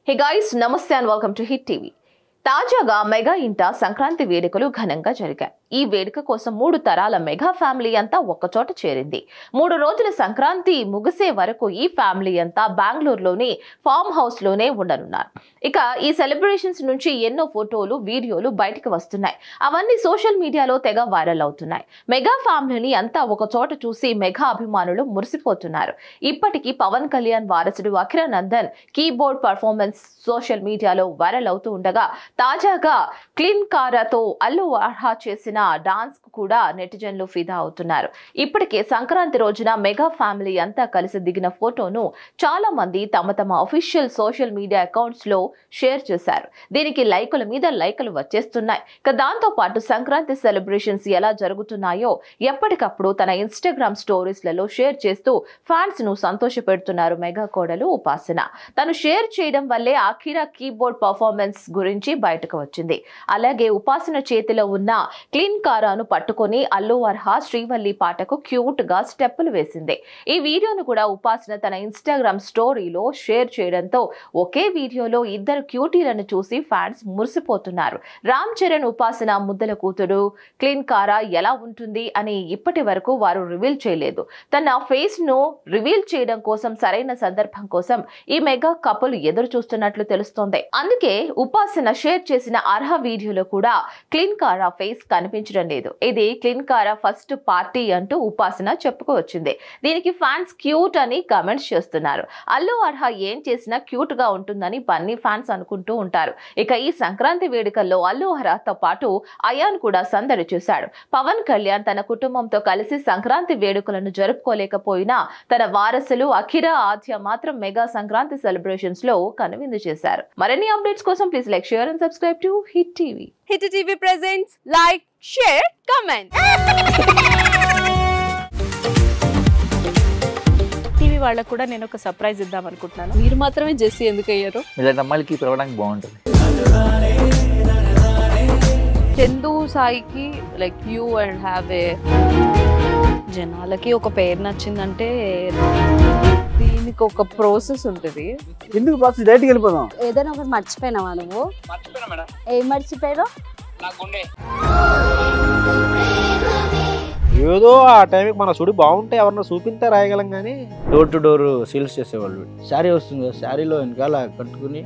Hey guys, namaste and welcome to Hit TV. తాజాగా mega ఇంట సంక్రాంతి వేడుకలు ఘనంగా జరిగాయి. ఈ వేడుక కోసం 3 తరాల మెగా ఫ్యామిలీ అంతా ఒక్కచోట చేరింది. 3 రోజుల సంక్రాంతి ముగిసే వరకు ఈ ఫ్యామిలీ అంతా బెంగళూరులోని ఫామ్ హౌస్ లోనే ఉండనున్నారు. ఇక ఈ సెలబ్రేషన్స్ నుంచి ఎన్నో ఫోటోలు, వీడియోలు బయటికి వస్తున్నాయి. అవన్నీ సోషల్ మీడియాలో తెగ వైరల్ అవుతున్నాయి. మెగా ఫ్యామిలీని అంతా ఒకచోట చూసి మెగా అభిమానులు మురిసిపోతున్నారు. ఇప్పటికీ పవన్ కళ్యాణ్ వారసుడు Akira Nandan keyboard performance social మీడియాలో వైరల్ అవుతూ ఉండగా తాజాగా క్లీన్ కారాతో అల్లు అర్హా చేసిన డాన్స్ కు కూడా నెటిజన్లు ఫిదా అవుతున్నారు. ఇప్పటికే సంక్రాంతి రోజున మెగా ఫ్యామిలీ అంతా కలిసి దిగిన ఫోటోను చాలా మంది తమ అఫీషియల్ సోషల్ మీడియా అకౌంట్స్ లో షేర్ చేశారు. దీనికి లైకుల మీద లైకులు వచ్చేస్తున్నాయి. దాంతో పాటు సంక్రాంతి సెలబ్రేషన్స్ ఎలా జరుగుతున్నాయో ఎప్పటికప్పుడు తన ఇన్స్టాగ్రామ్ స్టోరీస్ లలో షేర్ చేస్తూ ఫ్యాన్స్ ను సంతోష పెడుతున్నారు మెగా కోడలు ఉపాసన. తను షేర్ చేయడం వల్లే అఖిరా కీబోర్డ్ పర్ఫార్మెన్స్ గురించి బయటకు వచ్చింది. అలాగే ఉపాసన చేతిలో ఉన్న క్లీన్ కారాను పట్టుకొని అల్లు అర్హా శ్రీవల్లి పాటకు క్యూట్ గా స్టెప్పులు వేసింది. ఈ వీడియోను కూడా ఉపాసన తన ఇన్స్టాగ్రామ్ స్టోరీలో షేర్ చేయడంతో ఒకే వీడియోలో ఇద్దరు క్యూటీలను చూసి ఫ్యాన్స్ మురిసిపోతున్నారు. రామ్ చరణ్ ఉపాసన ముద్దల కూతురు క్లీన్ కారా ఎలా ఉంటుంది అని ఇప్పటి వరకు వారు రివీల్ చేయలేదు. తన ఫేస్ ను రివీల్ చేయడం కోసం సరైన సందర్భం కోసం ఈ మెగా కపుల్ ఎదురు చూస్తున్నట్లు తెలుస్తోంది. అందుకే ఉపాసన షేర్ చేసిన అర్హా వీడియోలో కూడా క్లీన్ కారా ఫేస్ కనిపించడం లేదు. ఇది క్లీన్ కారా ఫస్ట్ పార్టీ అంటూ ఉపాసన చెప్పుకోవచ్చింది. దీనికి ఫ్యాన్స్ క్యూట్ అని కామెంట్స్ చేస్తున్నారు. అల్లు అర్హా ఏం చేసినా క్యూట్ గా ఉంటుందని బన్నీ ఫ్యాన్స్ అనుకుంటూ ఉంటారు. ఇక ఈ సంక్రాంతి వేడుకల్లో అల్లు అర్హాతో పాటు అయాన్ కూడా సందడి చేశాడు. పవన్ కళ్యాణ్ తన కుటుంబంతో కలిసి సంక్రాంతి వేడుకలను జరుపుకోలేకపోయినా తన వారసులు అఖిరా, ఆద్య మాత్రం మెగా సంక్రాంతి సెలబ్రేషన్స్ లో కనువిందు చేశారు. మరిన్ని అప్డేట్స్ కోసం please like, share and subscribe to hit TV. Hit TV presents like, share, comment. TV వాళ్ళకు కూడా నేను ఒక సర్ప్రైజ్ ఇద్దాం అనుకుంటున్నాను. మీరు మాత్రమే జెస్సీ ఎందుకు అయ్యారు? ఇలాంటి అమ్మాయిలకి పిలవడానికి బాగుంటుంది. చందు సాయికి like you and have a జనాలకి ఒక పేరు నచ్చిందంటే దీనికి ఒక ప్రాసెస్ ఉంటుంది. ఎందుకు ప్రాసెస్ డైరెక్ట్‌గా వెళ్ళిపోదాం. ఏదైనా ఒకటి మర్చిపోయినావా నువ్వు? మర్చిపోయినా మేడం. ఏం మర్చిపోయావు? నా గుండె. ఏదో ఆ టైంకి మన సుడి బాగుంటే ఎవరన్నా చూపిస్తే రాయగలం కానీ డోర్ టు డోర్ సేల్స్ చేసేవాళ్ళు. శారీ వస్తుంది, శారీలో వెనకాల కట్టుకుని